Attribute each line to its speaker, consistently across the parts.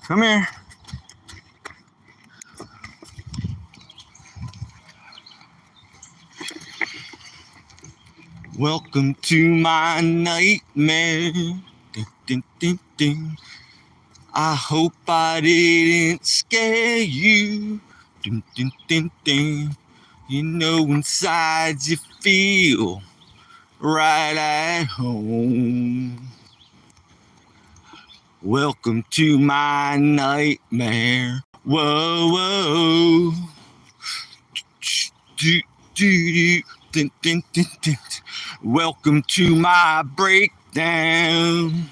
Speaker 1: Come here. Welcome to my nightmare. Ding, ding, ding, ding. I hope I didn't scare you. Ding, ding, ding, ding. You know inside you feel right at home. Welcome to my nightmare. Whoa, whoa. Do, do, do. Ding, ding, ding, ding. Welcome to my breakdown.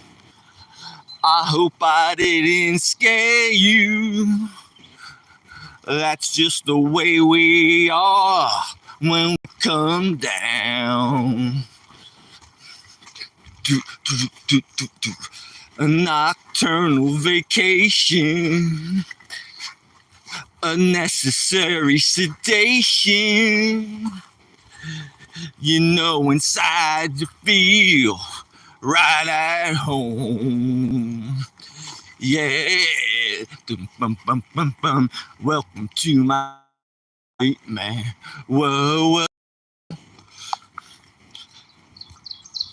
Speaker 1: I hope I didn't scare you. That's just the way we are when we come down. Do, do, do, do, do. A nocturnal vacation. A necessary sedation. You know inside you feel right at home. Yeah. Bum, bum, bum, bum. Welcome to my nightmare. Whoa, whoa.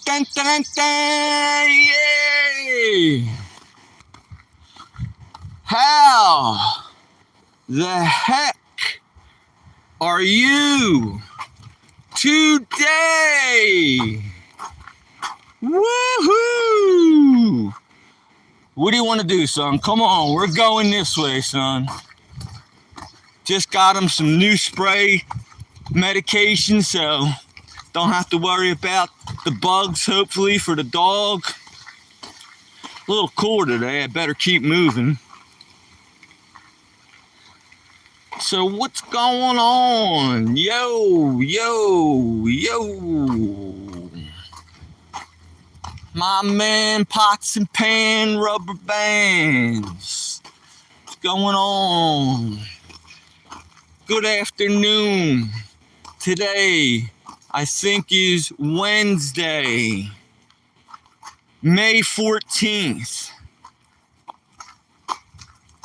Speaker 1: Dun, dun, dun. Yeah. How the heck are you today? Woohoo! What do you want to do, son? Come on, we're going this way, son. Just got him some new spray medication, so don't have to worry about the bugs, hopefully, for the dog. A little cool today, I better keep moving. So what's going on? Yo, yo, yo. My man, pots and pan rubber bands. What's going on? Good afternoon. Today, I think, is Wednesday, May 14th.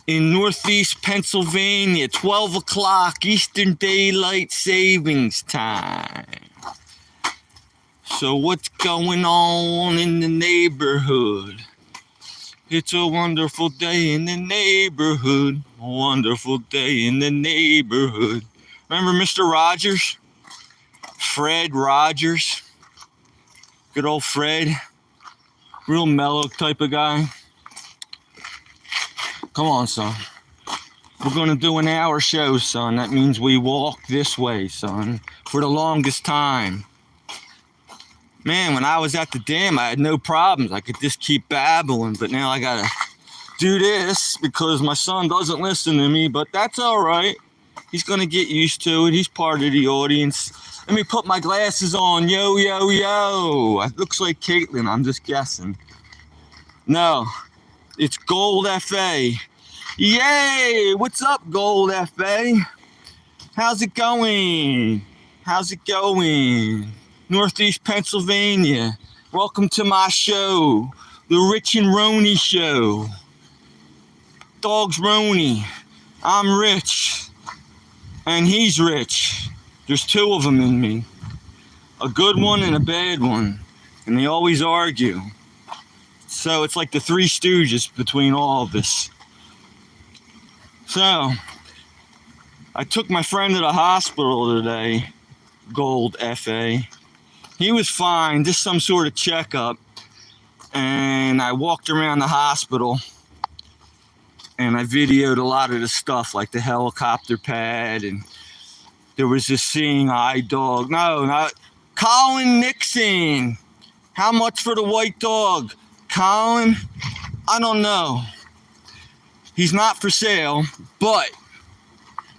Speaker 1: In Northeast Pennsylvania, 12 o'clock Eastern Daylight Savings Time. So what's going on in the neighborhood? It's a wonderful day in the neighborhood. A wonderful day in the neighborhood. Remember Mr. Rogers? Fred Rogers. Good old Fred. Real mellow type of guy. Come on, son. We're going to do an hour show, son. That means we walk this way, son, for the longest time. Man, when I was at the dam, I had no problems. I could just keep babbling, but now I got to do this because my son doesn't listen to me, but that's all right. He's going to get used to it. He's part of the audience. Let me put my glasses on. Yo, yo, yo. It looks like Caitlin. I'm just guessing. No. It's Gold FA. Yay! What's up, Gold FA? How's it going? How's it going? Northeast Pennsylvania. Welcome to my show, the Rich and Roni Show. Dog's Roni. I'm rich. And he's rich. There's two of them in me. A good one and a bad one. And they always argue. So it's like the Three Stooges between all of this. So, I took my friend to the hospital today, Gold FA. He was fine, just some sort of checkup. And I walked around the hospital and I videoed a lot of the stuff, like the helicopter pad, and there was this seeing eye dog. No, not Colin Nixon. How much for the white dog? Colin, I don't know. He's not for sale, but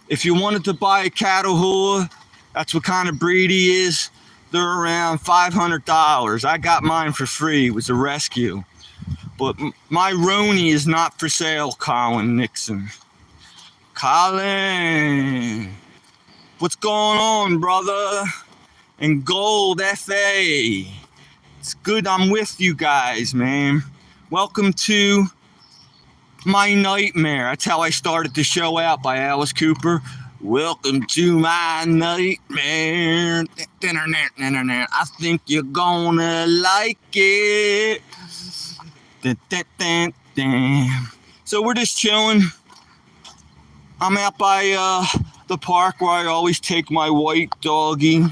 Speaker 1: if you wanted to buy a Catahoula, that's what kind of breed he is, they're around $500. I got mine for free. It was a rescue. But my Roni is not for sale, Colin Nixon. Colin, what's going on, brother? And Gold FA. It's good I'm with you guys, man. Welcome to my nightmare. That's how I started the show out, by Alice Cooper. Welcome to my nightmare. I think you're gonna like it. So we're just chilling. I'm out by the park where I always take my white doggy.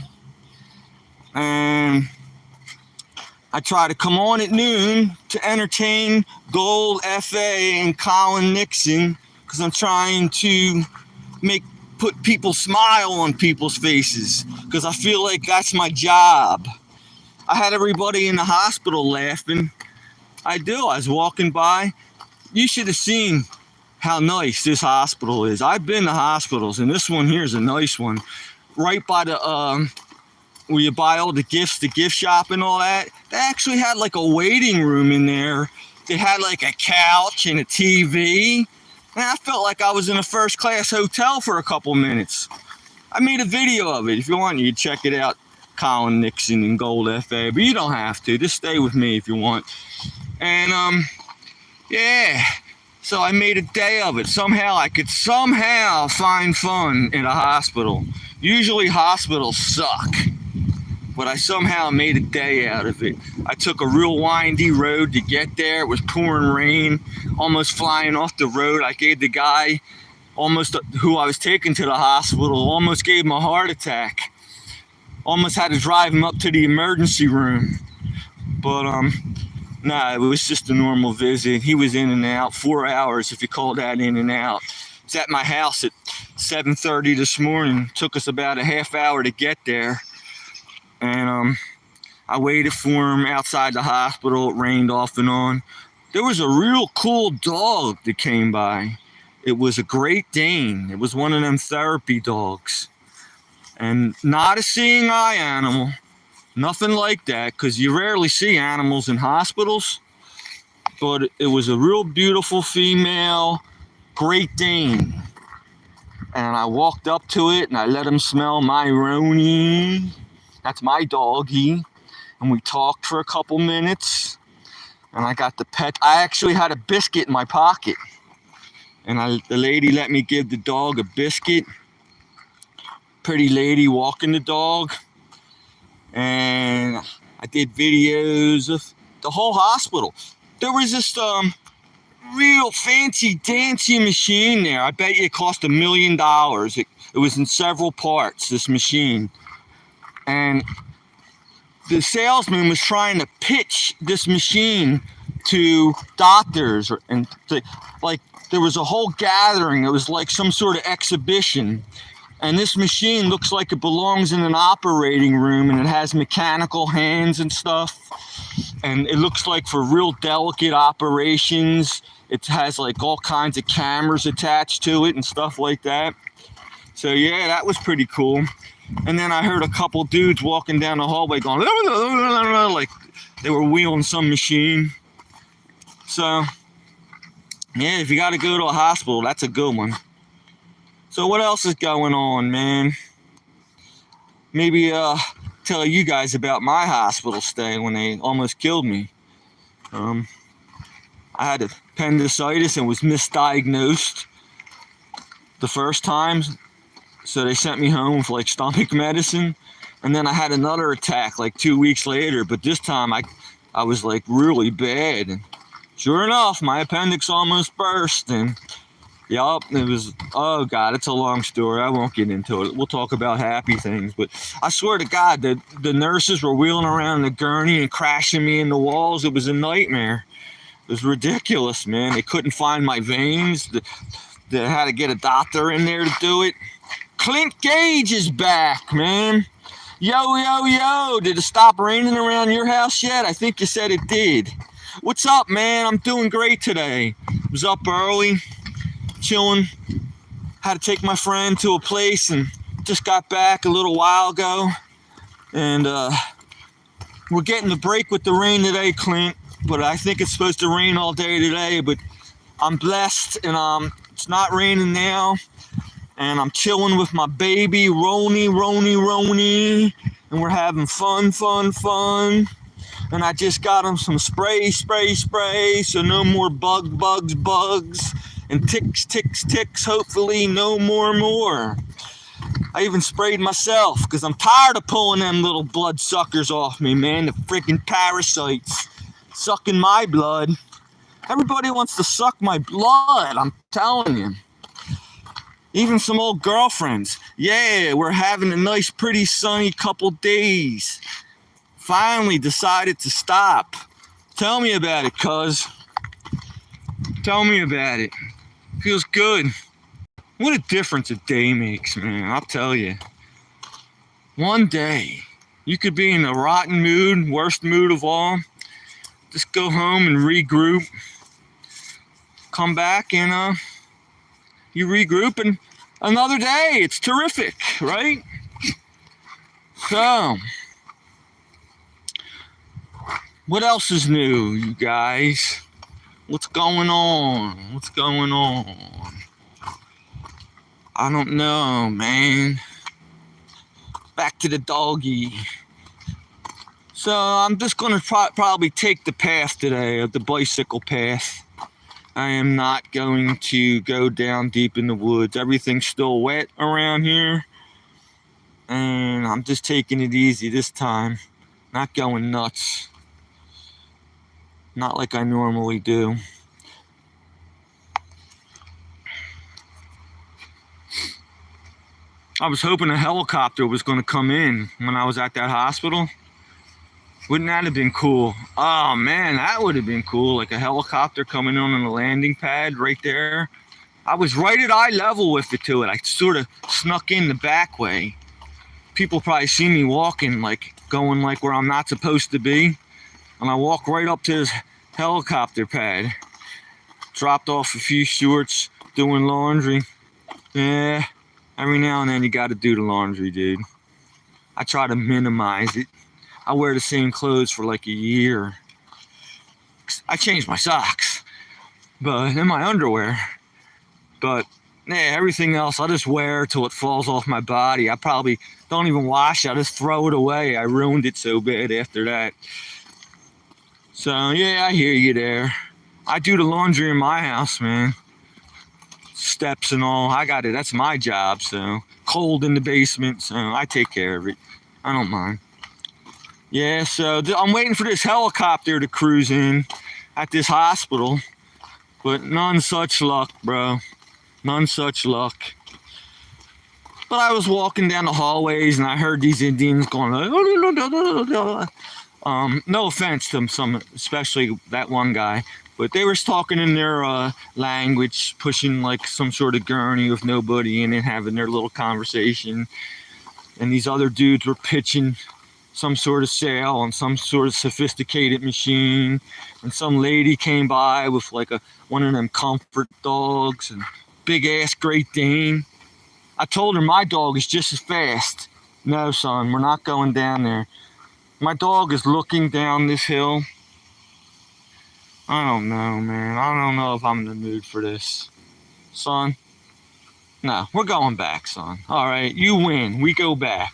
Speaker 1: And I try to come on at noon to entertain Gold FA and Colin Nixon, because I'm trying to put people smile on people's faces, because I feel like that's my job. I had everybody in the hospital laughing. I was walking by. You should have seen how nice this hospital is. I've been to hospitals, and this one here is a nice one. Right by the where you buy all the gifts, the gift shop and all that. They actually had like a waiting room in there. They had like a couch and a TV. And I felt like I was in a first class hotel for a couple minutes. I made a video of it. If you want, you can check it out. Colin Nixon and Gold FA. But you don't have to. Just stay with me if you want. And yeah. So I made a day of it. Somehow I could find fun in a hospital. Usually hospitals suck. But I somehow made a day out of it. I took a real windy road to get there. It was pouring rain, almost flying off the road. I gave the guy who I was taking to the hospital, almost gave him a heart attack. Almost had to drive him up to the emergency room. But nah, it was just a normal visit. He was in and out, 4 hours if you call that in and out. He was at my house at 7:30 this morning. Took us about a half hour to get there. And I waited for him outside the hospital. It rained off and on. There was a real cool dog that came by. It was a Great Dane. It was one of them therapy dogs. And not a seeing eye animal. Nothing like that, because you rarely see animals in hospitals. But it was a real beautiful female Great Dane. And I walked up to it and I let him smell my Roni. That's my doggy. And we talked for a couple minutes. And I got the pet. I actually had a biscuit in my pocket. And the lady let me give the dog a biscuit. Pretty lady walking the dog. And I did videos of the whole hospital. There was this real fancy dancing machine there. I bet you it cost $1 million. It was in several parts, this machine. And the salesman was trying to pitch this machine to doctors, and like there was a whole gathering. It was like some sort of exhibition. And this machine looks like it belongs in an operating room, and it has mechanical hands and stuff. And it looks like for real delicate operations. It has like all kinds of cameras attached to it and stuff like that. So yeah, that was pretty cool. And then I heard a couple dudes walking down the hallway going, like they were wheeling some machine. So, yeah, if you got to go to a hospital, that's a good one. So what else is going on, man? Maybe tell you guys about my hospital stay when they almost killed me. I had appendicitis and was misdiagnosed the first time. So they sent me home for like stomach medicine. And then I had another attack like 2 weeks later. But this time I was like really bad. And sure enough, my appendix almost burst. And yup, it was, oh God, it's a long story. I won't get into it. We'll talk about happy things. But I swear to God, the nurses were wheeling around the gurney and crashing me in the walls. It was a nightmare. It was ridiculous, man. They couldn't find my veins. They had to get a doctor in there to do it. Clint Gage is back, man. Yo, yo, yo. Did it stop raining around your house yet? I think you said it did. What's up, man? I'm doing great today. Was up early, chilling. Had to take my friend to a place and just got back a little while ago. And we're getting the break with the rain today, Clint. But I think it's supposed to rain all day today. But I'm blessed, and it's not raining now. And I'm chilling with my baby, Roni. And we're having fun. And I just got him some spray, so no more bugs, and ticks, hopefully no more. I even sprayed myself, because I'm tired of pulling them little blood suckers off me, man. The freaking parasites sucking my blood. Everybody wants to suck my blood, I'm telling you. Even some old girlfriends. Yeah, we're having a nice, pretty, sunny couple days. Finally decided to stop. Tell me about it, cuz. Tell me about it. Feels good. What a difference a day makes, man. I'll tell you. One day, you could be in a rotten mood, worst mood of all. Just go home and regroup. Come back and you regroup, and another day. It's terrific, right? So, what else is new, you guys? What's going on? I don't know, man. Back to the doggy. So I'm just going to probably take the path today, of the bicycle path. I am not going to go down deep in the woods. Everything's still wet around here. And I'm just taking it easy this time. Not going nuts. Not like I normally do. I was hoping a helicopter was going to come in when I was at that hospital. Wouldn't that have been cool? Oh man, that would have been cool. Like a helicopter coming in on the landing pad right there. I was right at eye level with it too. I sort of snuck in the back way. People probably see me walking, like going like where I'm not supposed to be. And I walk right up to this helicopter pad. Dropped off a few shorts, doing laundry. Yeah, every now and then you gotta do the laundry, dude. I try to minimize it. I wear the same clothes for like a year. I change my socks, but in my underwear. But yeah, everything else I just wear till it falls off my body. I probably don't even wash it. I just throw it away. I ruined it so bad after that. So yeah, I hear you there. I do the laundry in my house, man. Steps and all. I got it. That's my job. So cold in the basement. So I take care of it. I don't mind. Yeah, so I'm waiting for this helicopter to cruise in at this hospital, but none such luck, bro. None such luck. But I was walking down the hallways and I heard these Indians going, no offense to some, especially that one guy, but they were talking in their language, pushing like some sort of gurney with nobody in it, having their little conversation. And these other dudes were pitching some sort of sale on some sort of sophisticated machine, and some lady came by with like one of them comfort dogs and big ass Great Dane. I told her my dog is just as fast. No, son, we're not going down there. My dog is looking down this hill. I don't know, man. I don't know if I'm in the mood for this. Son, no, we're going back, son. All right, you win. We go back.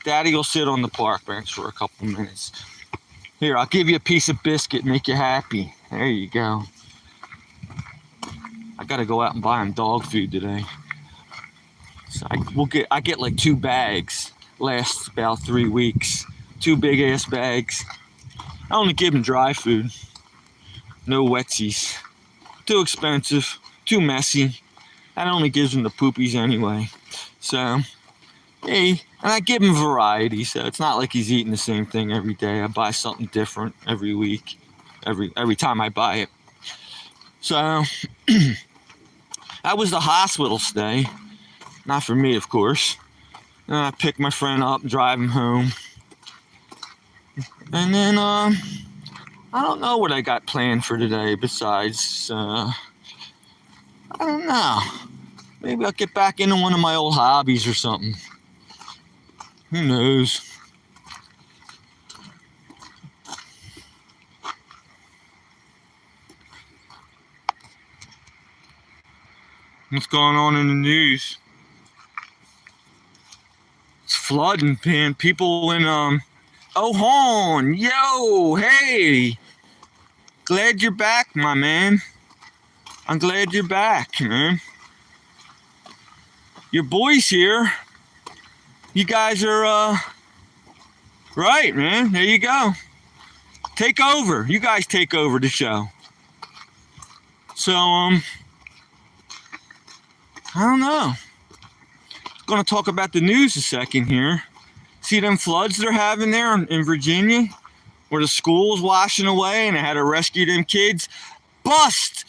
Speaker 1: Daddy will sit on the park bench for a couple minutes. Here, I'll give you a piece of biscuit, make you happy. There you go. I gotta go out and buy him dog food today. So I get like 2 bags. Lasts about 3 weeks. 2 big ass bags. I only give him dry food. No wetsies. Too expensive. Too messy. That only gives him the poopies anyway. So, hey, and I give him variety, so it's not like he's eating the same thing every day. I buy something different every week, every time I buy it. So, that was the hospital stay. Not for me, of course. And I pick my friend up, drive him home. And then, I don't know what I got planned for today besides, I don't know. Maybe I'll get back into one of my old hobbies or something. Who knows? What's going on in the news? It's flooding, man. People in, Oh, hon. Yo, hey. Glad you're back, my man. I'm glad you're back, man. Your boy's here. You guys are, right, man. There you go. Take over. You guys take over the show. So, I don't know. Going to talk about the news a second here. See them floods they're having there in Virginia, where the school's washing away and they had to rescue them kids? Bust,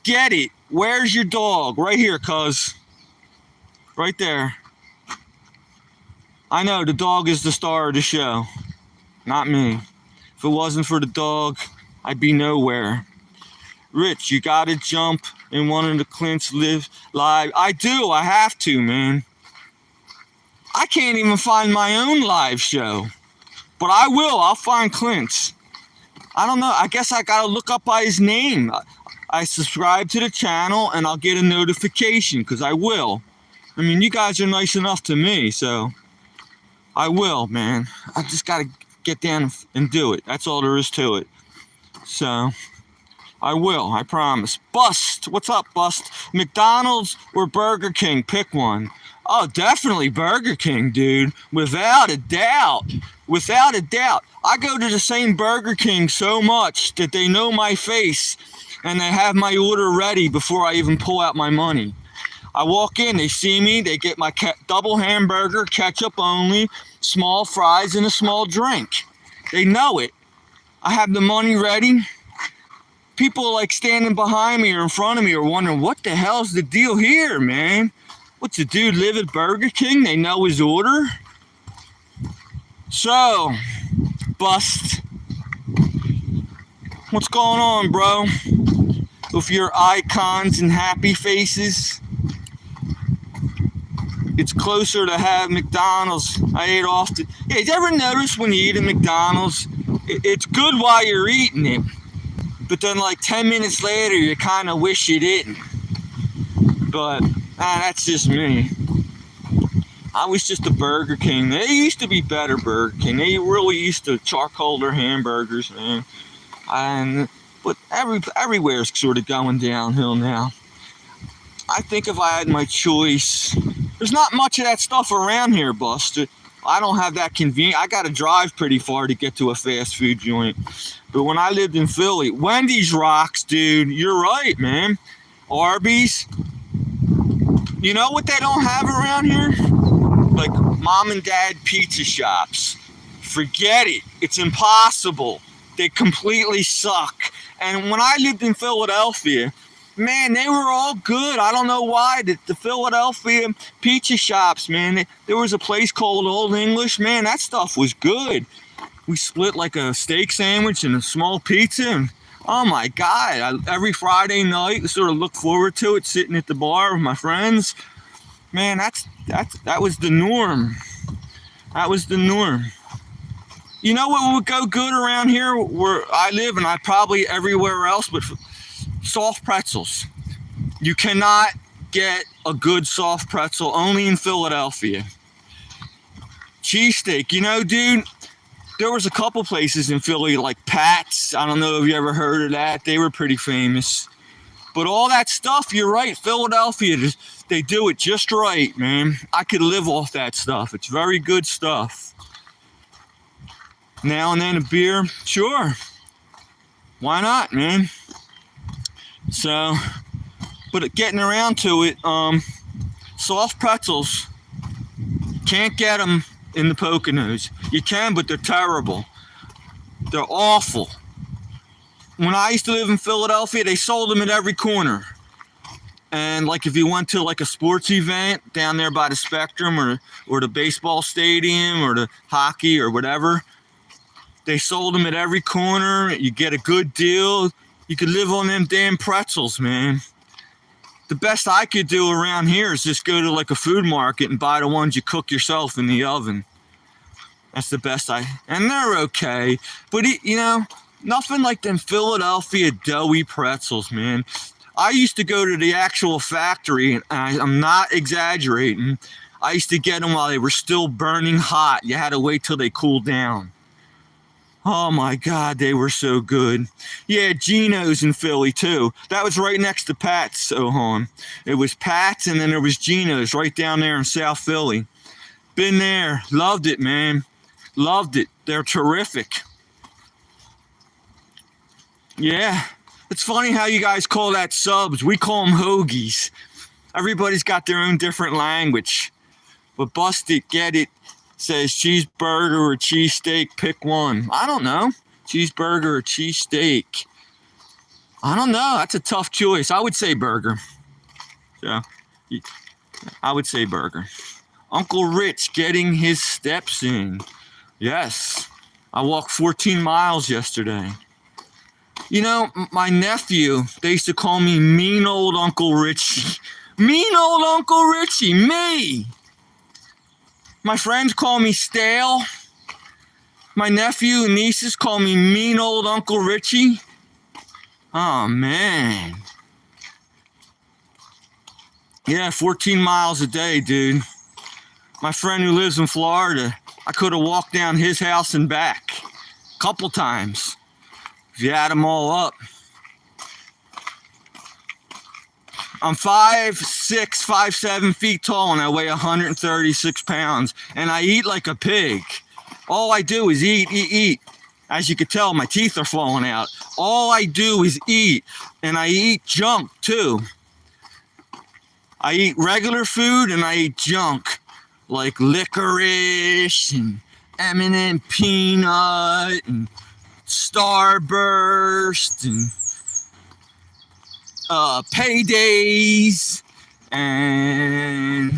Speaker 1: get it. Where's your dog? Right here, cuz. Right there. I know the dog is the star of the show, not me. If it wasn't for the dog, I'd be nowhere. Rich, you gotta jump in one of the Clint's live live. I do, I have to, man. I can't even find my own live show. But I will, I'll find Clint's. I don't know, I guess I gotta look up by his name. I subscribe to the channel and I'll get a notification, because I will. I mean, you guys are nice enough to me, so I will, man. I just gotta get down and do it. That's all there is to it. So I will, I promise. Bust, what's up, Bust? McDonald's or Burger King? Pick one. Oh, definitely Burger King, dude. Without a doubt. Without a doubt. I go to the same Burger King so much that they know my face and they have my order ready before I even pull out my money. I walk in, they see me, they get my double hamburger, ketchup only, small fries, and a small drink. They know it. I have the money ready. People like standing behind me or in front of me are wondering, what the hell's the deal here, man? What's the dude live at Burger King? They know his order. So, Bust. What's going on, bro? With your icons and happy faces. It's closer to have McDonald's. I ate often. Yeah, you ever notice when you eat at McDonald's, it's good while you're eating it, but then like 10 minutes later, you kind of wish you didn't. But that's just me. I was just a Burger King. They used to be better, Burger King. They really used to charcoal their hamburgers, man. But everywhere's sort of going downhill now. I think if I had my choice, there's not much of that stuff around here, Buster. I don't have that convenience. I got to drive pretty far to get to a fast food joint. But when I lived in Philly, Wendy's rocks, dude. You're right, man. Arby's. You know what they don't have around here? Like mom and dad pizza shops. Forget it. It's impossible. They completely suck. And when I lived in Philadelphia, man, they were all good. I don't know why. The Philadelphia pizza shops, man. There was a place called Old English. Man, that stuff was good. We split like a steak sandwich and a small pizza. And, oh, my God. Every Friday night, I sort of look forward to it, sitting at the bar with my friends. Man, that was the norm. That was the norm. You know what would go good around here where I live, and I probably everywhere else, but soft pretzels. You cannot get a good soft pretzel, only in Philadelphia. Cheesesteak, you know, dude, there was a couple places in Philly like Pat's. I don't know if you ever heard of that. They were pretty famous. But all that stuff, you're right, Philadelphia, they do it just right, man. I could live off that stuff. It's very good stuff. Now and then a beer, sure. Why not, man? So, but getting around to it, soft pretzels, can't get them in the Poconos. You can, but they're terrible. They're awful. When I used to live in Philadelphia, they sold them at every corner. And like if you went to like a sports event down there by the Spectrum or the baseball stadium or the hockey or whatever, they sold them at every corner. You get a good deal. You could live on them damn pretzels, man. The best I could do around here is just go to like a food market and buy the ones you cook yourself in the oven. That's the best and they're okay. But, you know, nothing like them Philadelphia doughy pretzels, man. I used to go to the actual factory, and I'm not exaggerating. I used to get them while they were still burning hot. You had to wait till they cooled down. Oh my God, they were so good. Yeah, Geno's in Philly too. That was right next to Pat's, Sohan. It was Pat's and then there was Geno's right down there in South Philly. Been there, loved it, man. Loved it. They're terrific. Yeah, it's funny how you guys call that subs. We call them hoagies. Everybody's got their own different language. But Bust It, Get It says cheeseburger or cheesesteak, pick one. I don't know. Cheeseburger or cheesesteak. I don't know. That's a tough choice. I would say burger. So, I would say burger. Uncle Rich getting his steps in. Yes. I walked 14 miles yesterday. You know, my nephew, they used to call me mean old Uncle Richie. Mean old Uncle Richie, me. My friends call me stale. My nephew and nieces call me mean old Uncle Richie. Oh, man. Yeah, 14 miles a day, dude. My friend who lives in Florida, I could have walked down his house and back a couple times if you add them all up. I'm 5'6", 5'7" feet tall, and I weigh 136 pounds, and I eat like a pig. All I do is eat. As you can tell, my teeth are falling out. All I do is eat, and I eat junk too. I eat regular food, and I eat junk, like licorice, and M&M peanut, and Starburst, and Paydays, and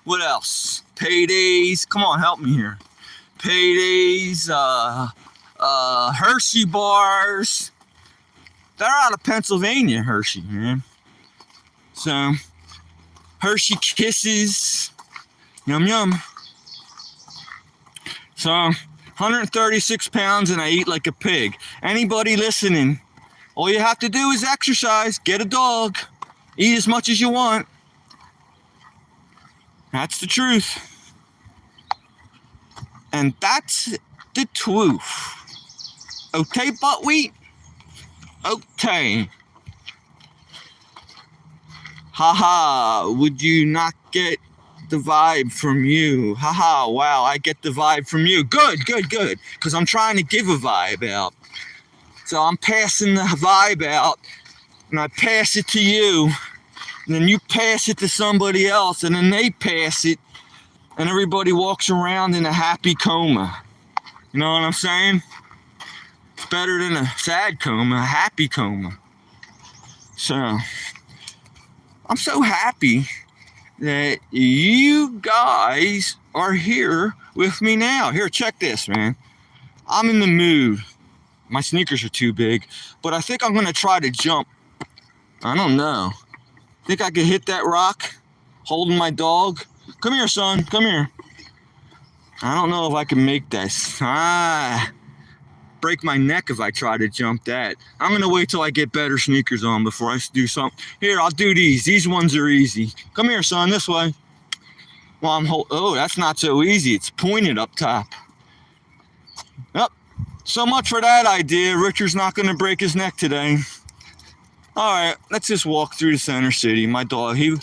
Speaker 1: what else? Paydays, come on, help me here. Paydays, Hershey bars. They're out of Pennsylvania, Hershey, man. So, Hershey Kisses, yum yum. So, 136 pounds and I eat like a pig. Anybody listening? All you have to do is exercise, get a dog, eat as much as you want. That's the truth. And that's the truth. Okay, buckwheat? Okay. Haha, would you not get the vibe from you? Haha, wow, I get the vibe from you. Good. Because I'm trying to give a vibe out. So I'm passing the vibe out, and I pass it to you, and then you pass it to somebody else, and then they pass it, and everybody walks around in a happy coma. You know what I'm saying? It's better than a sad coma, a happy coma. So, I'm so happy that you guys are here with me now. Here, check this, man. I'm in the mood. My sneakers are too big, but I think I'm going to try to jump. I don't know. Think I could hit that rock holding my dog? Come here, son. Come here. I don't know if I can make this. Break my neck if I try to jump that. I'm going to wait till I get better sneakers on before I do something. Here, I'll do these. These ones are easy. Come here, son. This way. Well, oh, that's not so easy. It's pointed up top. Yep. So much for that idea. Richard's not going to break his neck today. All right, let's just walk through the center city. My dog, he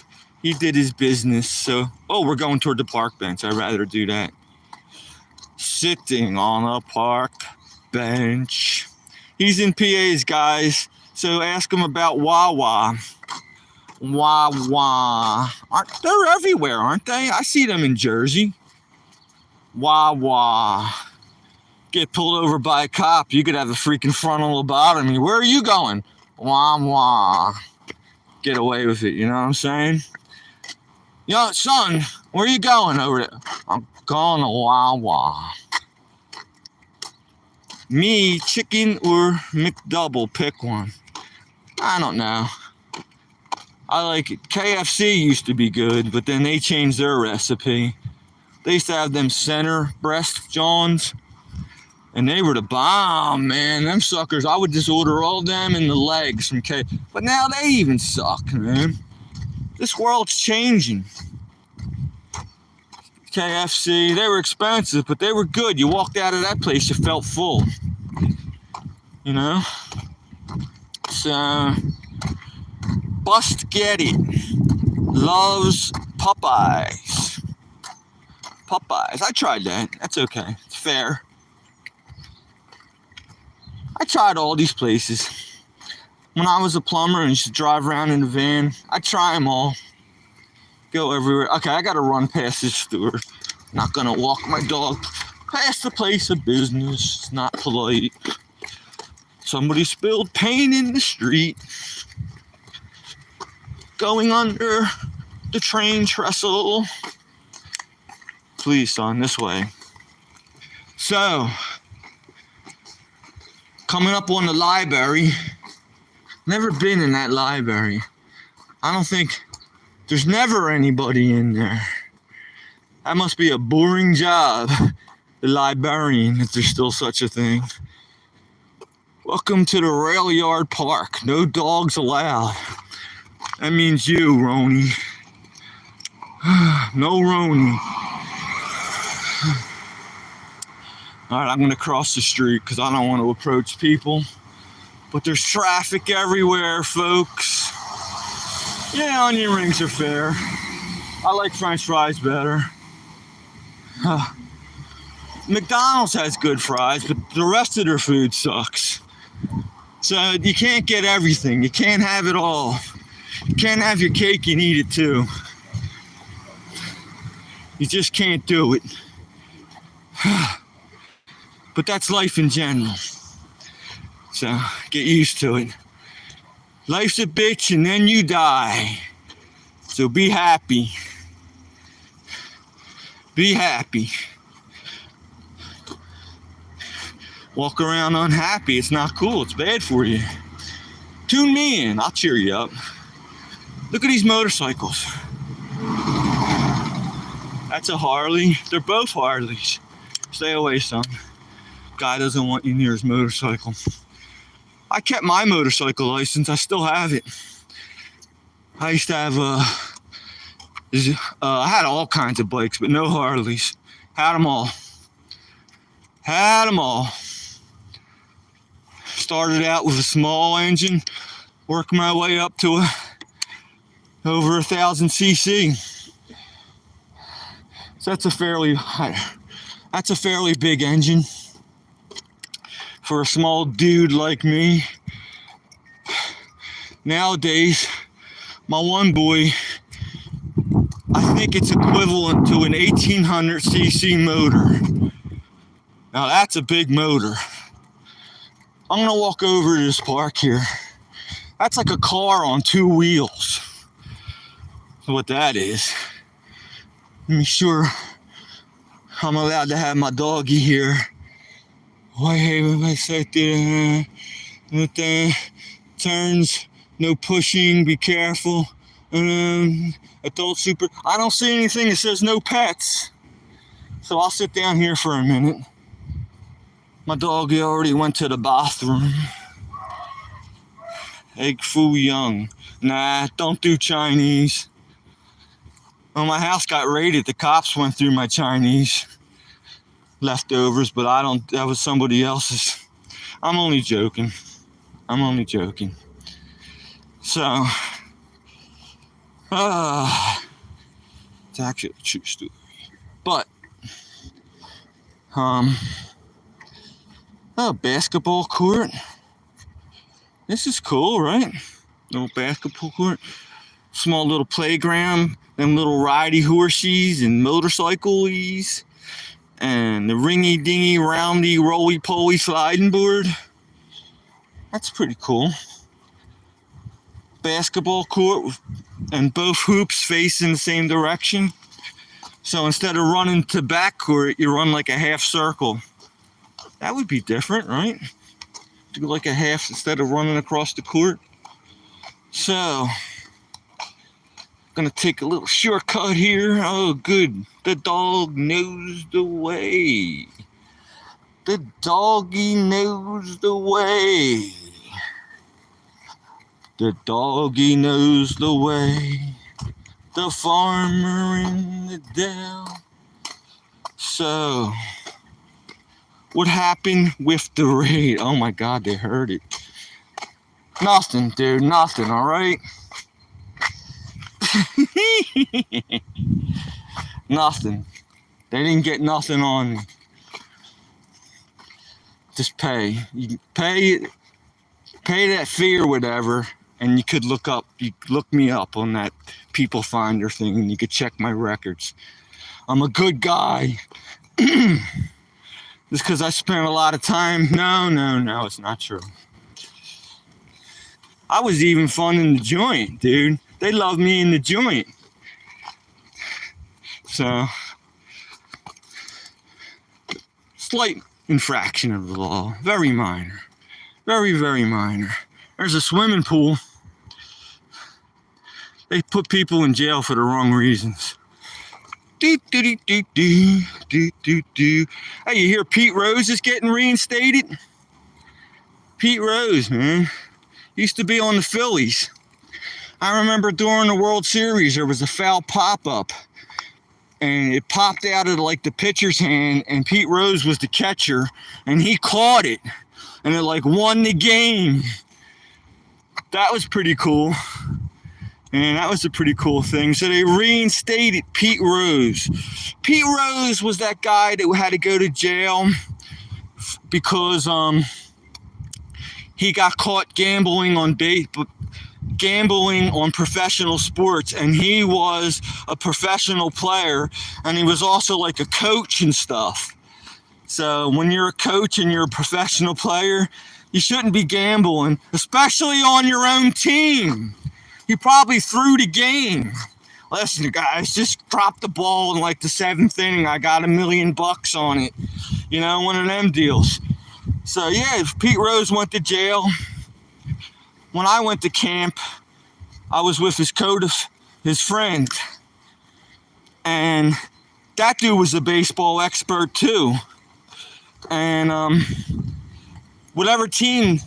Speaker 1: did his business. So, oh, we're going toward the park bench. I'd rather do that. Sitting on a park bench. He's in PA's, guys. So ask him about Wawa. Wawa. They're everywhere, aren't they? I see them in Jersey. Wawa. Get pulled over by a cop, you could have a freaking frontal lobotomy. Where are you going? Wah, wah. Get away with it, you know what I'm saying? Yo, son, where are you going over there? I'm going to Wawa. Me, chicken or McDouble, pick one. I don't know. I like it. KFC used to be good, but then they changed their recipe. They used to have them center breast Johns. And they were the bomb, man. Them suckers, I would just order all them and the legs from K. But now they even suck, man. This world's changing. KFC. They were expensive, but they were good. You walked out of that place, you felt full. You know? So, Bust Get It loves Popeyes. Popeyes. I tried that. That's okay. It's fair. I tried all these places. When I was a plumber and used to drive around in a van, I'd try them all. Go everywhere. Okay, I gotta run past this store. Not gonna walk my dog past the place of business. It's not polite. Somebody spilled paint in the street. Going under the train trestle. Please, son, this way. So, coming up on the library. Never been in that library. I don't think there's never anybody in there. That must be a boring job. The librarian, if there's still such a thing. Welcome to the rail yard park. No dogs allowed. That means you, Roni. No Roni. Alright, I'm going to cross the street because I don't want to approach people. But there's traffic everywhere, folks. Yeah, onion rings are fair. I like French fries better. McDonald's has good fries, but the rest of their food sucks. So you can't get everything. You can't have it all. You can't have your cake and eat it too. You just can't do it. But that's life in general. So get used to it. Life's a bitch and then you die. So be happy. Be happy. Walk around unhappy. It's not cool. It's bad for you. Tune me in. I'll cheer you up. Look at these motorcycles. That's a Harley. They're both Harleys. Stay away, son. Guy doesn't want you near his motorcycle. I kept my motorcycle license. I still have it. I used to have I had all kinds of bikes, but no Harleys. Had them all. Had them all. Started out with a small engine, worked my way up to over 1,000 cc. So that's a fairly big engine for a small dude like me. Nowadays, my one boy, I think it's equivalent to an 1,800 cc motor. Now that's a big motor. I'm gonna walk over to this park here. That's like a car on two wheels. That's what that is. Let me sure I'm allowed to have my doggy here. Why hey, I said turns, no pushing, be careful. Adult super. I don't see anything that says no pets. So I'll sit down here for a minute. My doggy already went to the bathroom. Egg foo young. Nah, don't do Chinese. Well, my house got raided. The cops went through my Chinese leftovers, but I don't, that was somebody else's. I'm only joking. So, it's actually a true story. But, a basketball court. This is cool, right? Little basketball court. Small little playground. Them little ridey horsies and motorcyclies. And the ringy dingy roundy roly poly sliding board. That's pretty cool. Basketball court and both hoops facing the same direction. So instead of running to back court, you run like a half circle. That would be different, right? Do like a half instead of running across the court. So, gonna take a little shortcut here. Oh, good. The dog knows the way. The doggy knows the way. The doggy knows the way. The farmer in the dell So, what happened with the raid? Oh my God, they heard it. Nothing, dude, nothing, alright? Nothing. They didn't get nothing on me. Just pay. You pay that fee or whatever, and you could look me up on that People Finder thing, and you could check my records. I'm a good guy. Just because I spent a lot of time. No, it's not true. I was even fun in the joint, dude. They loved me in the joint. So, slight infraction of the law. Very minor. Very, very minor. There's a swimming pool. They put people in jail for the wrong reasons. Hey, you hear Pete Rose is getting reinstated? Pete Rose, man. Used to be on the Phillies. I remember during the World Series, there was a foul pop-up. And it popped out of like the pitcher's hand, and Pete Rose was the catcher, and he caught it. And it like won the game. That was pretty cool. And that was a pretty cool thing. So they reinstated Pete Rose. Pete Rose was that guy that had to go to jail because he got caught gambling on professional sports, and he was a professional player, and he was also like a coach and stuff. So when you're a coach and you're a professional player, you shouldn't be gambling, especially on your own team. He probably threw the game. Listen, guys, just drop the ball in like the 7th inning. I got $1 million on it. You know, one of them deals. So yeah, Pete Rose went to jail. When I went to camp, I was with his friend. And that dude was a baseball expert too. And whatever team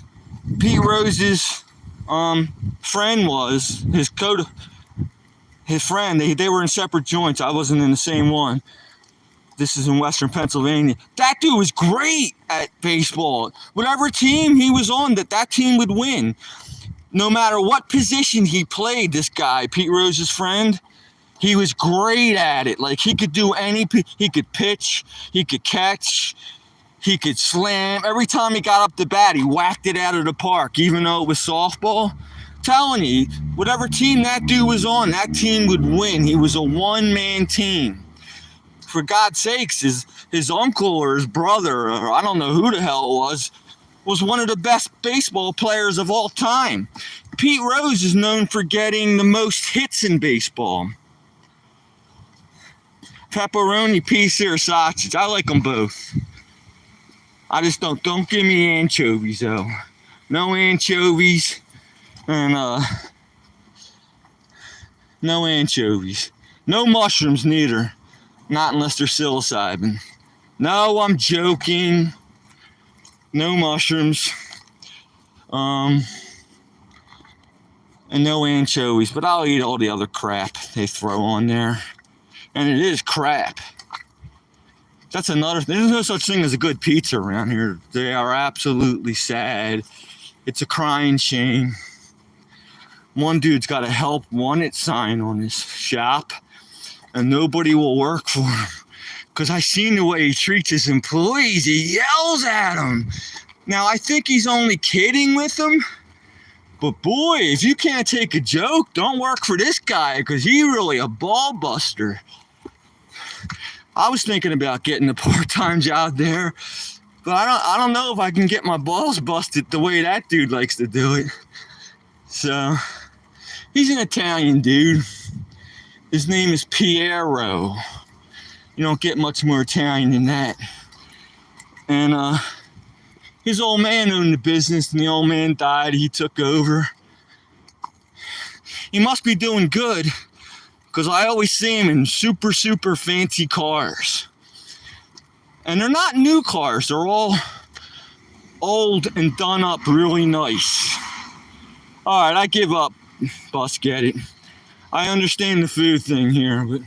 Speaker 1: Pete Rose's friend was, his friend, they were in separate joints. I wasn't in the same one. This is in Western Pennsylvania. That dude was great at baseball. Whatever team he was on, that team would win. No matter what position he played, this guy, Pete Rose's friend, he was great at it. Like, he could do he could pitch, he could catch, he could slam. Every time he got up to bat, he whacked it out of the park, even though it was softball. Telling you, whatever team that dude was on, that team would win. He was a one-man team. For God's sakes, his uncle or his brother, or I don't know who the hell it was one of the best baseball players of all time. Pete Rose is known for getting the most hits in baseball. Pepperoni, pizza, or sausage. I like them both. I just don't give me anchovies though. No anchovies, and no anchovies. No mushrooms neither. Not unless they're psilocybin. No, I'm joking. No mushrooms. And no anchovies. But I'll eat all the other crap they throw on there. And it is crap. That's another thing. There's no such thing as a good pizza around here. They are absolutely sad. It's a crying shame. One dude's got a help wanted sign on his shop, and nobody will work for him. Because I seen the way he treats his employees. He yells at them. Now, I think he's only kidding with them. But boy, if you can't take a joke, don't work for this guy, because he's really a ball buster. I was thinking about getting a part-time job there, but I don't know if I can get my balls busted the way that dude likes to do it. So, he's an Italian dude. His name is Piero. You don't get much more Italian than that. And his old man owned the business, and the old man died. He took over. He must be doing good, because I always see him in super, super fancy cars. And they're not new cars. They're all old and done up really nice. All right, I give up. Bus, get it. I understand the food thing here, but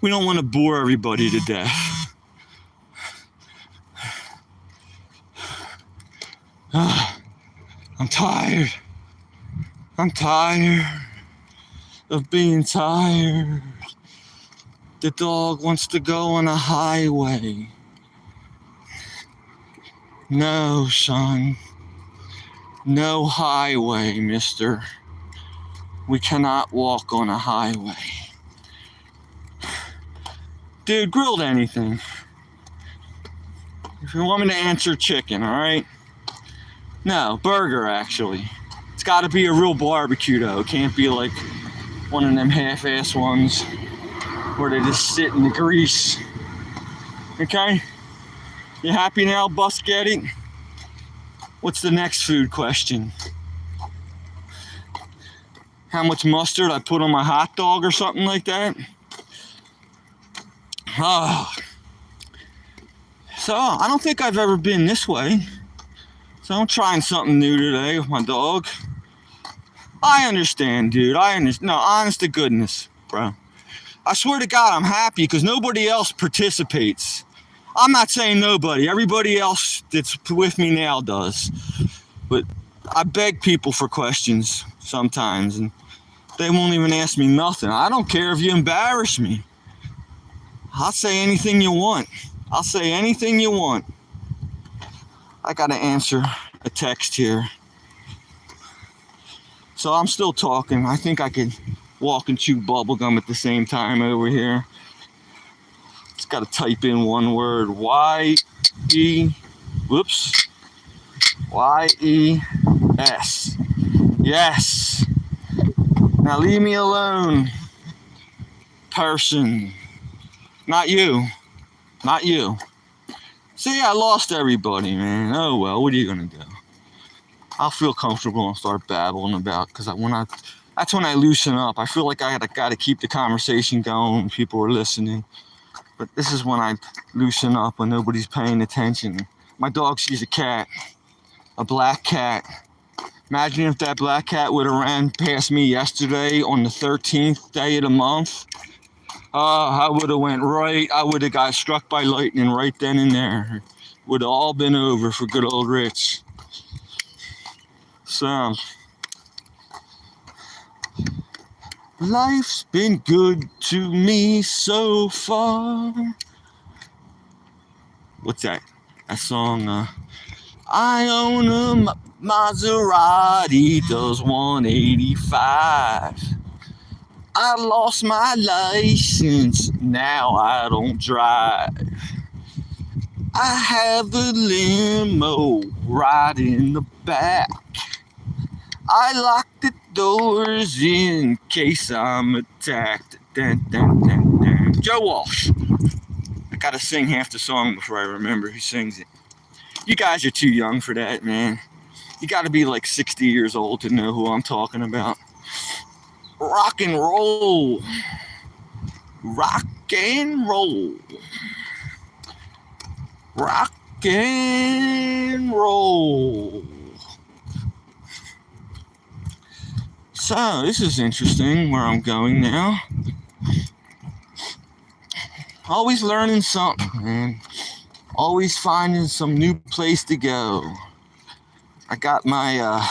Speaker 1: We don't want to bore everybody to death. I'm tired. I'm tired of being tired. The dog wants to go on a highway. No, son. No highway, mister. We cannot walk on a highway. Dude, grilled anything. If you want me to answer, chicken, alright? No, burger, actually. It's gotta be a real barbecue, though. It can't be like one of them half-ass ones where they just sit in the grease. Okay? You happy now, Busgetti? What's the next food question? How much mustard I put on my hot dog or something like that? So, I don't think I've ever been this way. So I'm trying something new today with my dog. I understand, dude. No, honest to goodness, bro. I swear to God, I'm happy because nobody else participates. I'm not saying nobody. Everybody else that's with me now does. But I beg people for questions sometimes, and they won't even ask me nothing. I don't care if you embarrass me. I'll say anything you want. I'll say anything you want. I gotta answer a text here. So I'm still talking. I think I could walk and chew bubblegum at the same time over here. Just gotta type in one word. Y-E-S. Yes. Now leave me alone, person. Not you. Not you. See, I lost everybody, man. Oh well, what are you gonna do? I'll feel comfortable and start babbling about, because that's when I loosen up. I feel like I gotta keep the conversation going when people are listening. But this is when I loosen up, when nobody's paying attention. My dog sees a cat, a black cat. Imagine if that black cat would have ran past me yesterday on the 13th day of the month. I would have went right. I would have got struck by lightning right then and there. Would have all been over for good old Rich. So, life's been good to me so far. What's that? That song, I own a Maserati, does 185. I lost my license, now I don't drive. I have a limo right in the back. I lock the doors in case I'm attacked. Dun, dun, dun, dun. Joe Walsh. I gotta sing half the song before I remember who sings it. You guys are too young for that, man. You gotta be like 60 years old to know who I'm talking about. Rock and roll. Rock and roll. Rock and roll. So, this is interesting where I'm going now. Always learning something, man. Always finding some new place to go. I got my,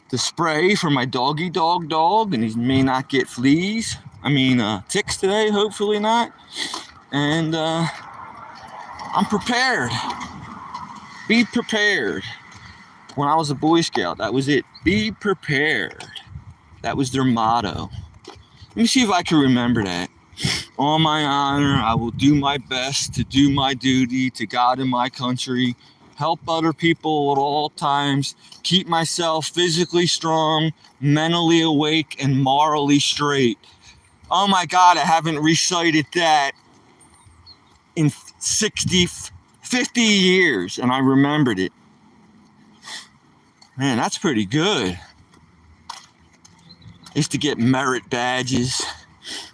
Speaker 1: the spray for my dog, and he may not get fleas. Ticks today, hopefully not. And, I'm prepared. Be prepared. When I was a Boy Scout, that was it. Be prepared. That was their motto. Let me see if I can remember that. On my honor, I will do my best to do my duty to God and my country, help other people at all times, keep myself physically strong, mentally awake, and morally straight. Oh my God, I haven't recited that in 50 years, and I remembered it. Man, that's pretty good. I used to get merit badges.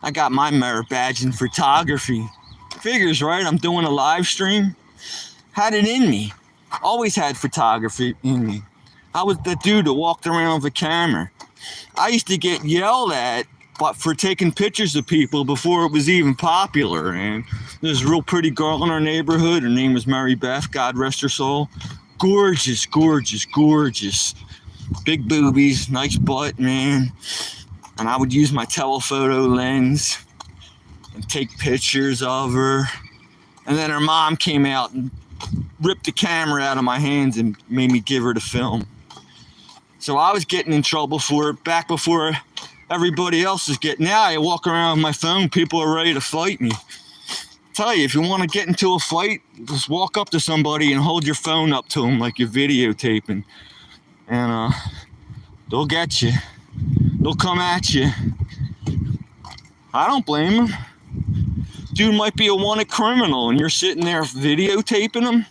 Speaker 1: I got my merit badge in photography. Figures, right? I'm doing a live stream. Had it in me. Always had photography in me. I was the dude that walked around with a camera. I used to get yelled at but for taking pictures of people before it was even popular. And there's a real pretty girl in our neighborhood. Her name was Mary Beth, God rest her soul. Gorgeous, gorgeous, gorgeous. Big boobies, nice butt, man. And I would use my telephoto lens and take pictures of her. And then her mom came out and ripped the camera out of my hands and made me give her the film. So I was getting in trouble for it back before everybody else is getting. Now I walk around with my phone, people are ready to fight me. Tell you, if you want to get into a fight, just walk up to somebody and hold your phone up to them like you're videotaping. And they'll get you. They'll come at you. I don't blame them. Dude might be a wanted criminal and you're sitting there videotaping them.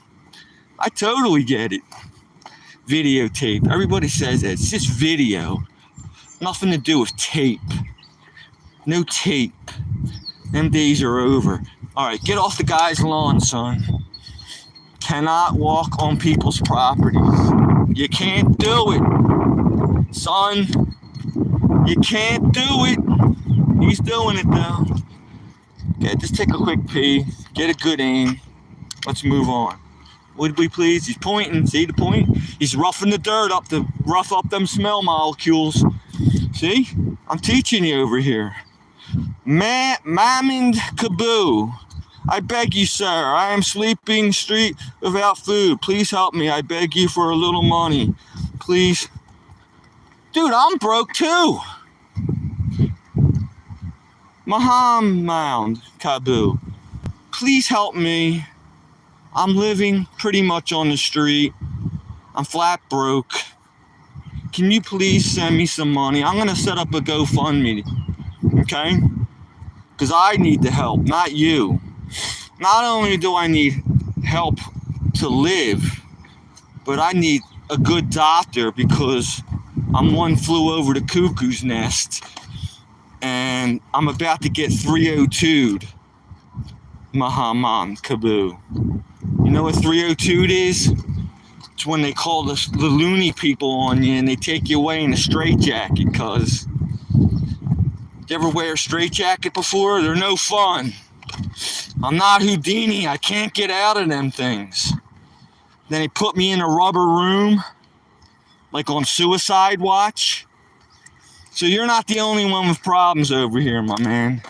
Speaker 1: I totally get it. Videotape. Everybody says that. It's just video. Nothing to do with tape. No tape. Them days are over. All right, get off the guy's lawn, son. Cannot walk on people's property. You can't do it, son. You can't do it. He's doing it though. Okay, just take a quick pee. Get a good aim. Let's move on. Would we please? He's pointing. See the point? He's roughing the dirt up to rough up them smell molecules. See? I'm teaching you over here. Mammon Kaboo. I beg you, sir. I am sleeping street without food. Please help me. I beg you for a little money. Please. Dude, I'm broke too. Mound Kaboo. Please help me. I'm living pretty much on the street. I'm flat broke. Can you please send me some money? I'm going to set up a GoFundMe. Okay? Because I need the help, not you. Not only do I need help to live, but I need a good doctor because I'm one flew over the cuckoo's nest and I'm about to get 302'd. Mahaman Kaboo. You know what 302'd is? It's when they call the loony people on you and they take you away in a straitjacket, cuz. You ever wear a straitjacket before? They're no fun. I'm not Houdini. I can't get out of them things. Then they put me in a rubber room, like on suicide watch. So you're not the only one with problems over here, my man.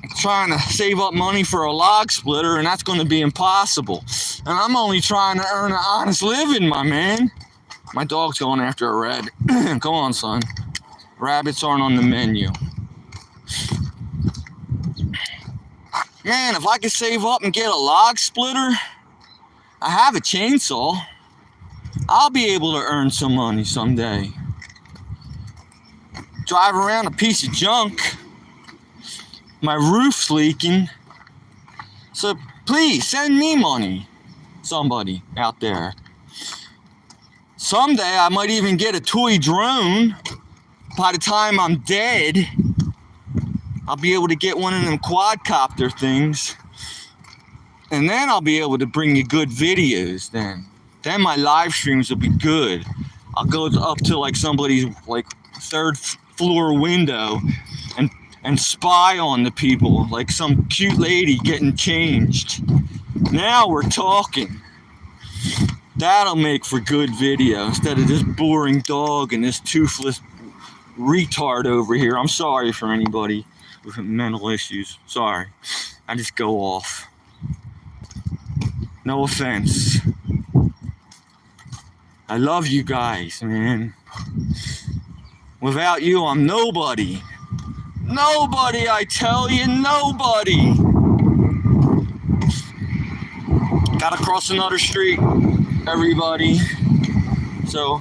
Speaker 1: I'm trying to save up money for a log splitter, and that's going to be impossible. And I'm only trying to earn an honest living, my man. My dog's going after a rabbit. Come on, son. Rabbits aren't on the menu. Man, if I could save up and get a log splitter, I have a chainsaw. I'll be able to earn some money someday. Drive around a piece of junk. My roof's leaking. So please send me money. Somebody out there. Someday I might even get a toy drone. By the time I'm dead, I'll be able to get one of them quadcopter things. And then I'll be able to bring you good videos then. Then my live streams will be good. I'll go up to like somebody's like third floor window and spy on the people like some cute lady getting changed. Now we're talking. That'll make for good video instead of this boring dog and this toothless retard over here. I'm sorry for anybody with mental issues. Sorry. I just go off. No offense. I love you guys, man. Without you, I'm nobody. Nobody, I tell you, nobody. Gotta cross another street, everybody. So,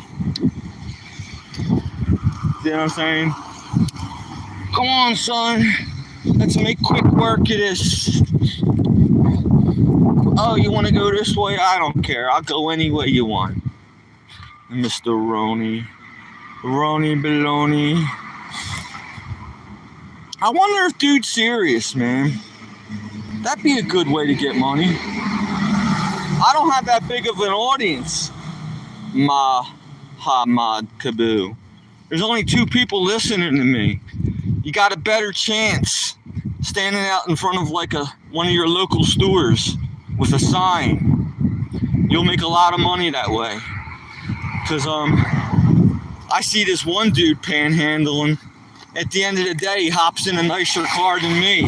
Speaker 1: you know what I'm saying? Come on, son. Let's make quick work of this. Oh, you want to go this way? I don't care. I'll go any way you want. Mr. Roni. Roni Baloney. I wonder if dude's serious, man. That'd be a good way to get money. I don't have that big of an audience. Mahamad Kaboo. There's only 2 people listening to me. You got a better chance standing out in front of like one of your local stores with a sign. You'll make a lot of money that way. Cause I see this one dude panhandling. At the end of the day, he hops in a nicer car than me.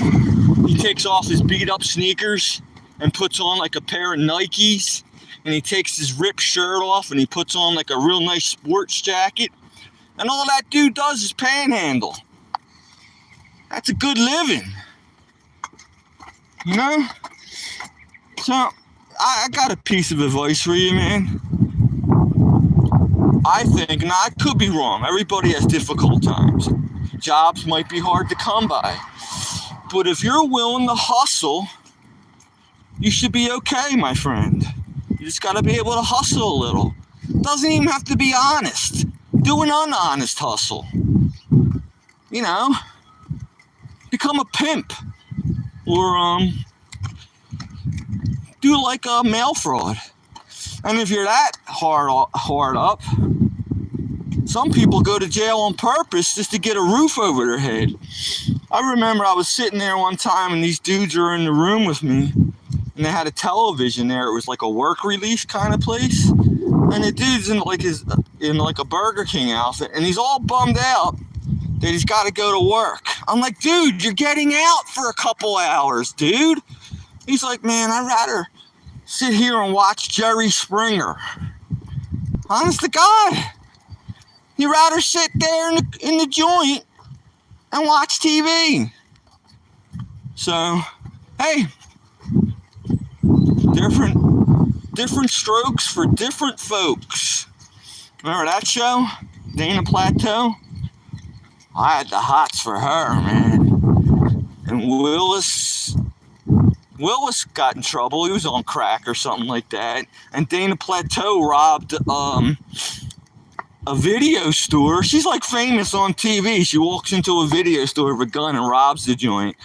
Speaker 1: He takes off his beat up sneakers and puts on like a pair of Nikes, and he takes his ripped shirt off and he puts on like a real nice sports jacket, and all that dude does is panhandle. That's a good living, you know? So I got a piece of advice for you, man. I think, now I could be wrong, everybody has difficult times. Jobs might be hard to come by, but if you're willing to hustle, you should be okay, my friend. You just gotta be able to hustle a little. Doesn't even have to be honest. Do an unhonest hustle. You know, become a pimp, or do like a mail fraud. And if you're that hard up, some people go to jail on purpose just to get a roof over their head. I remember I was sitting there one time and these dudes were in the room with me, and they had a television there. It was like a work release kind of place. And the dude's in like a Burger King outfit, and he's all bummed out that he's got to go to work. I'm like, dude, you're getting out for a couple hours, dude. He's like, man, I'd rather sit here and watch Jerry Springer. Honest to God. He'd rather sit there in the joint and watch TV. So, hey, different strokes for different folks. Remember that show, Dana Plateau? I had the hots for her, man. And Willis got in trouble. He was on crack or something like that. And Dana Plateau robbed a video store. She's like famous on TV. She walks into a video store with a gun and robs the joint.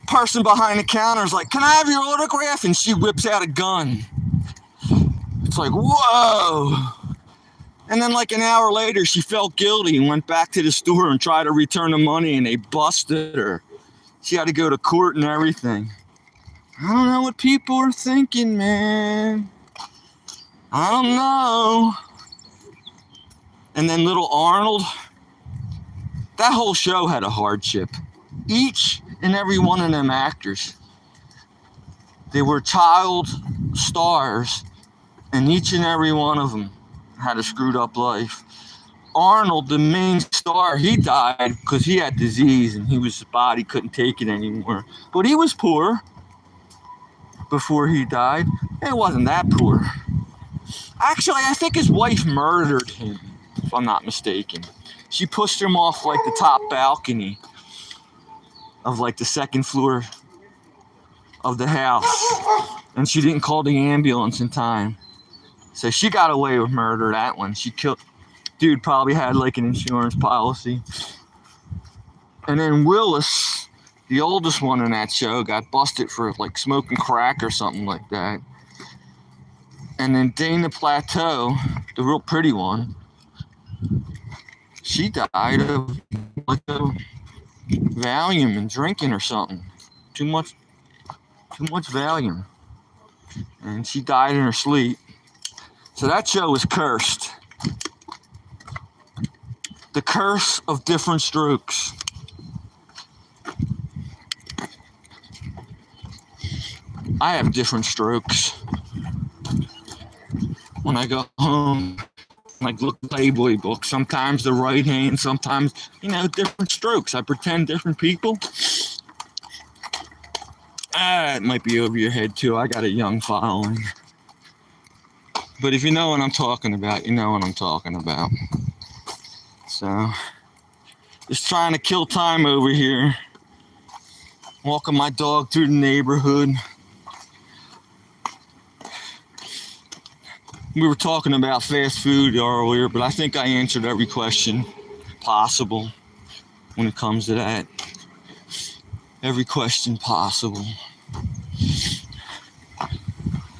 Speaker 1: Person behind the counter is like, can I have your autograph? And she whips out a gun. It's like, whoa. And then like an hour later, she felt guilty and went back to the store and tried to return the money, and they busted her. She had to go to court and everything. I don't know what people are thinking, man. I don't know. And then little Arnold, that whole show had a hardship. Each and every one of them actors, they were child stars, and each and every one of them had a screwed up life. Arnold, the main star, he died because he had disease and his body couldn't take it anymore. But he was poor before he died. It wasn't that poor. Actually, I think his wife murdered him, if I'm not mistaken. She pushed him off like the top balcony of like the second floor of the house, and she didn't call the ambulance in time. So she got away with murder, that one. She killed, dude probably had like an insurance policy. And then Willis, the oldest one in that show, got busted for like smoking crack or something like that. And then Dana Plateau, the real pretty one, she died of like a Valium and drinking or something. Too much Valium. And she died in her sleep. So that show was cursed. The curse of different strokes. I have different strokes. When I go home, like look at Playboy books, sometimes the right hand, sometimes, different strokes. I pretend different people. It might be over your head too. I got a young following. But if you know what I'm talking about, you know what I'm talking about. So, just trying to kill time over here. Walking my dog through the neighborhood. We were talking about fast food earlier, but I think I answered every question possible when it comes to that. Every question possible.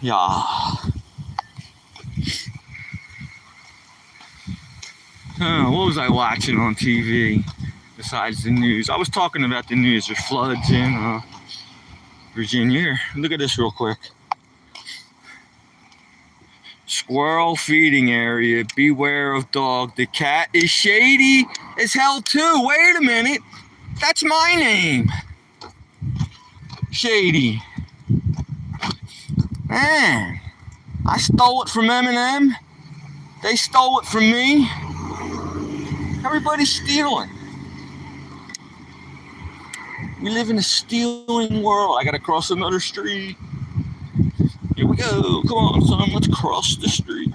Speaker 1: Yeah. What was I watching on TV besides the news? I was talking about the news. There's floods in Virginia. Here, look at this real quick. Squirrel feeding area. Beware of dog. The cat is shady as hell too. Wait a minute. That's my name. Shady. Man, I stole it from Eminem. They stole it from me. Everybody's stealing. We live in a stealing world. I gotta cross another street. Here we go. Come on, son. Let's cross the street.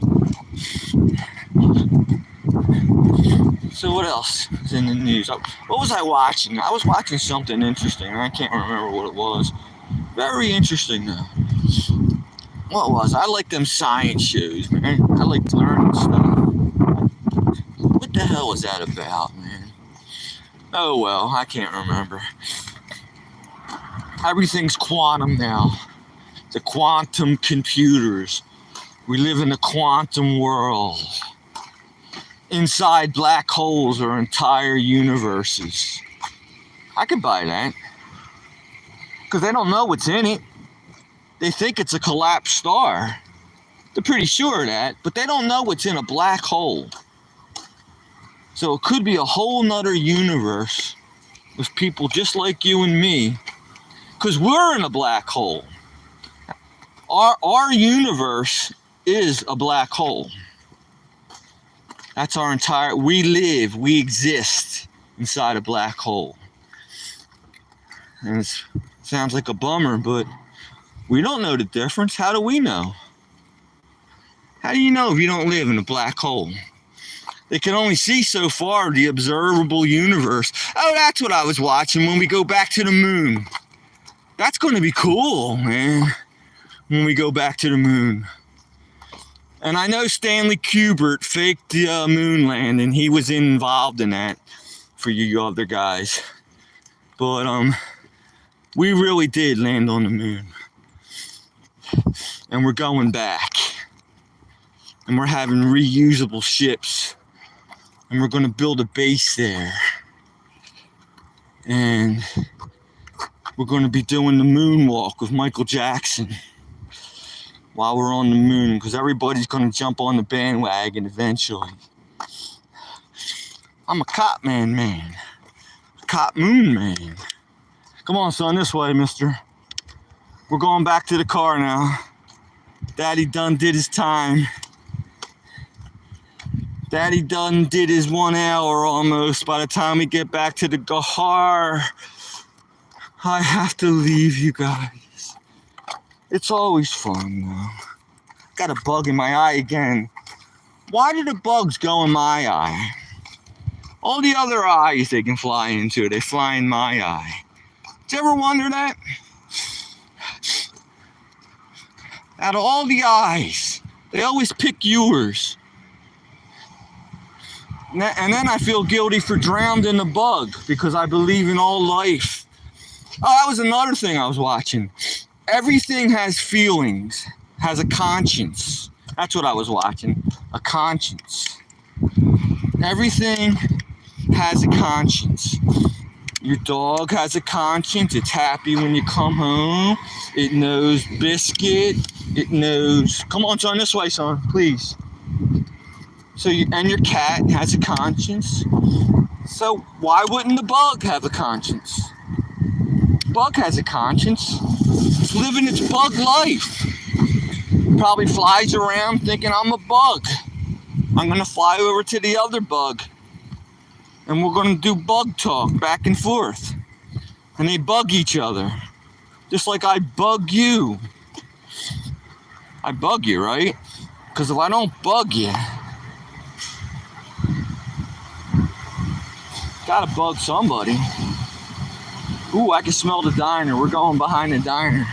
Speaker 1: So what else is in the news? What was I watching? I was watching something interesting. I can't remember what it was. Very interesting, though. What was? I like them science shows, man. I like learning stuff. What the hell was that about, man? Oh, well, I can't remember. Everything's quantum now. The quantum computers. We live in a quantum world. Inside black holes are entire universes. I could buy that. Because they don't know what's in it. They think it's a collapsed star. They're pretty sure of that, but they don't know what's in a black hole. So it could be a whole nother universe with people just like you and me. Because we're in a black hole. Our universe is a black hole. That's our entire, we exist inside a black hole. And it sounds like a bummer, but we don't know the difference. How do we know? How do you know if you don't live in a black hole? They can only see so far the observable universe. Oh, that's what I was watching when we go back to the moon. That's going to be cool, man, when we go back to the moon. And I know Stanley Kubrick faked the moon landing. He was involved in that for you other guys. But we really did land on the moon. And we're going back. And we're having reusable ships. And we're going to build a base there. And we're going to be doing the moonwalk with Michael Jackson while we're on the moon, because everybody's going to jump on the bandwagon eventually. I'm a cop man. Cop moon man. Come on, son, this way, mister. We're going back to the car now. Daddy done did his time. Daddy done did his 1 hour almost. By the time we get back to the car, I have to leave you guys. It's always fun, though. Got a bug in my eye again. Why do the bugs go in my eye? All the other eyes they can fly into, they fly in my eye. Did you ever wonder that? Out of all the eyes, they always pick yours. And then I feel guilty for drowning the bug because I believe in all life. Oh, that was another thing I was watching. Everything has feelings, has a conscience. That's what I was watching, a conscience. Everything has a conscience. Your dog has a conscience. It's happy when you come home. It knows biscuit. It knows, come on, son, this way, son, please. And your cat has a conscience. So why wouldn't the bug have a conscience? Bug has a conscience. It's living its bug life. Probably flies around thinking I'm a bug. I'm gonna fly over to the other bug. And we're gonna do bug talk back and forth. And they bug each other. Just like I bug you. I bug you, right? Because if I don't bug you, gotta bug somebody. Ooh, I can smell the diner. We're going behind the diner.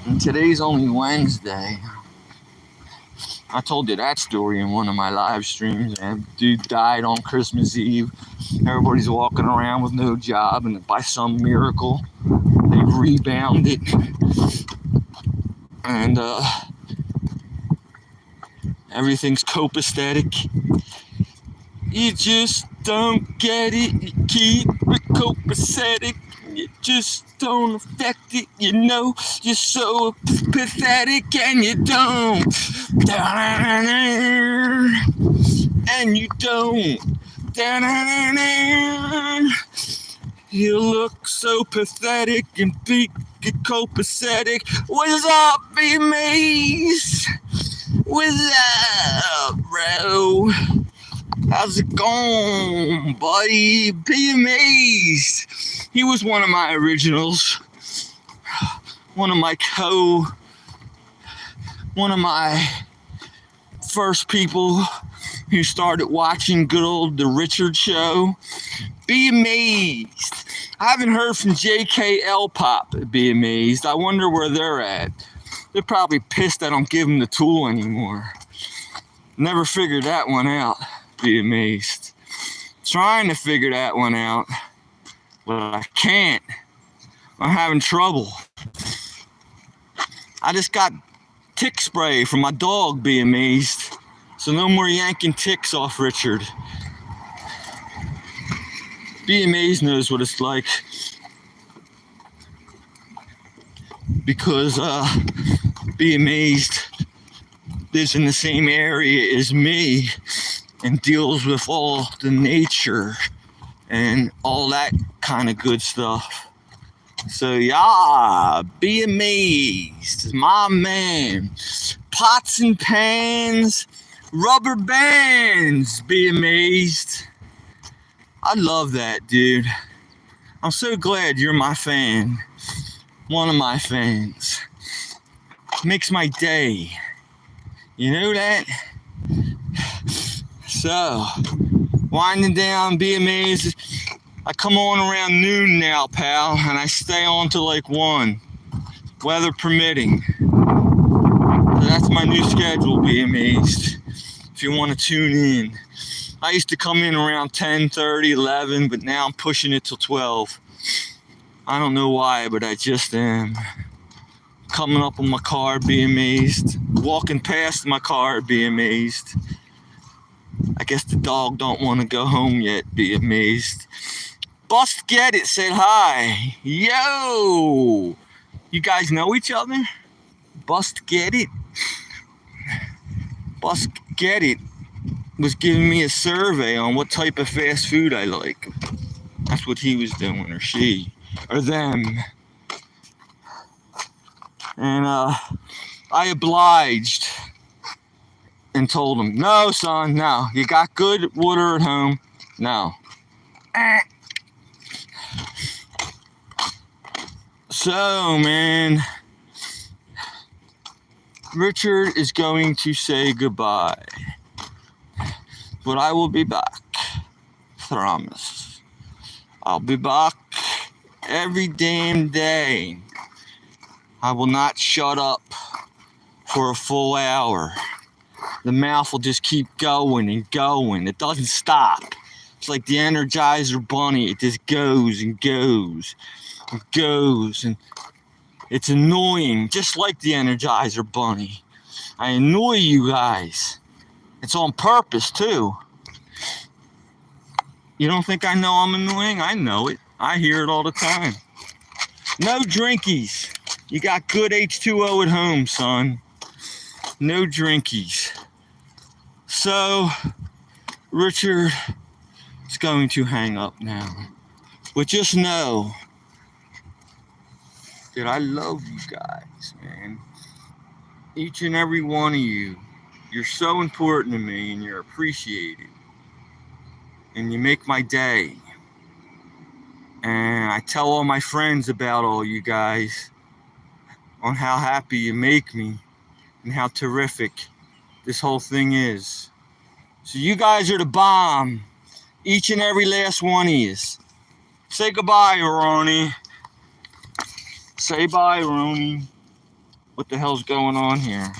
Speaker 1: And today's only Wednesday. I told you that story in one of my live streams. And dude died on Christmas Eve. Everybody's walking around with no job, and by some miracle, they rebounded. And everything's copacetic. You just don't get it. You keep it copacetic. You just don't affect it. You know you're so pathetic and you don't. And you don't. You look so pathetic and be copacetic. What's up, B-Maze? What's up, bro? How's it going, buddy? Be amazed. He was one of my originals. One of my first people who started watching good old The Richard Show. Be amazed. I haven't heard from JKL Pop at Be Amazed. I wonder where they're at. They're probably pissed I don't give them the tool anymore. Never figured that one out. Be amazed. Trying to figure that one out, but I can't. I'm having trouble. I just got tick spray from my dog, Be Amazed. So no more yanking ticks off Richard. Be Amazed knows what it's like. Because Be Amazed lives in the same area as me and deals with all the nature and all that kind of good stuff. So yeah, Be Amazed, my man. Pots and pans, rubber bands, Be Amazed. I love that, dude. I'm so glad you're my fan. One of my fans. Makes my day. You know that? So, winding down, Be Amazed. I come on around noon now, pal, and I stay on till like 1, weather permitting. So that's my new schedule, Be Amazed. If you want to tune in. I used to come in around 10:30, 11, but now I'm pushing it till 12. I don't know why, but I just am. Coming up on my car, Be Amazed. Walking past my car, Be Amazed. I guess the dog don't want to go home yet, Be Amazed. Bust Get It said hi. Yo! You guys know each other? Bust Get It? Bust Get It was giving me a survey on what type of fast food I like. That's what he was doing, or she, or them. And I obliged and told him, no, son, no. You got good water at home? No. So, man, Richard is going to say goodbye. But I will be back. Promise. I'll be back every damn day. I will not shut up for a full hour. The mouth will just keep going and going. It doesn't stop. It's like the Energizer Bunny. It just goes and goes and goes. And it's annoying, just like the Energizer Bunny. I annoy you guys. It's on purpose, too. You don't think I know I'm annoying? I know it. I hear it all the time. No drinkies. You got good H2O at home, son. No drinkies. So, Richard is going to hang up now. But just know that I love you guys, man. Each and every one of you. You're so important to me and you're appreciated. And you make my day. And I tell all my friends about all you guys on how happy you make me and how terrific this whole thing is. So you guys are the bomb. Each and every last one of you. Say goodbye, Ronnie. Say bye, Ronnie. What the hell's going on here?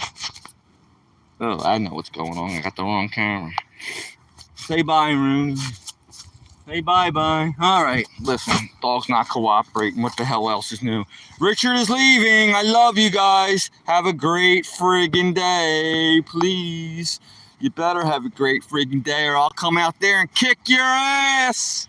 Speaker 1: Oh, I know what's going on. I got the wrong camera. Say bye, Rooney. Say bye-bye. All right, listen. Dog's not cooperating. What the hell else is new? Richard is leaving. I love you guys. Have a great friggin' day. Please. You better have a great friggin' day or I'll come out there and kick your ass.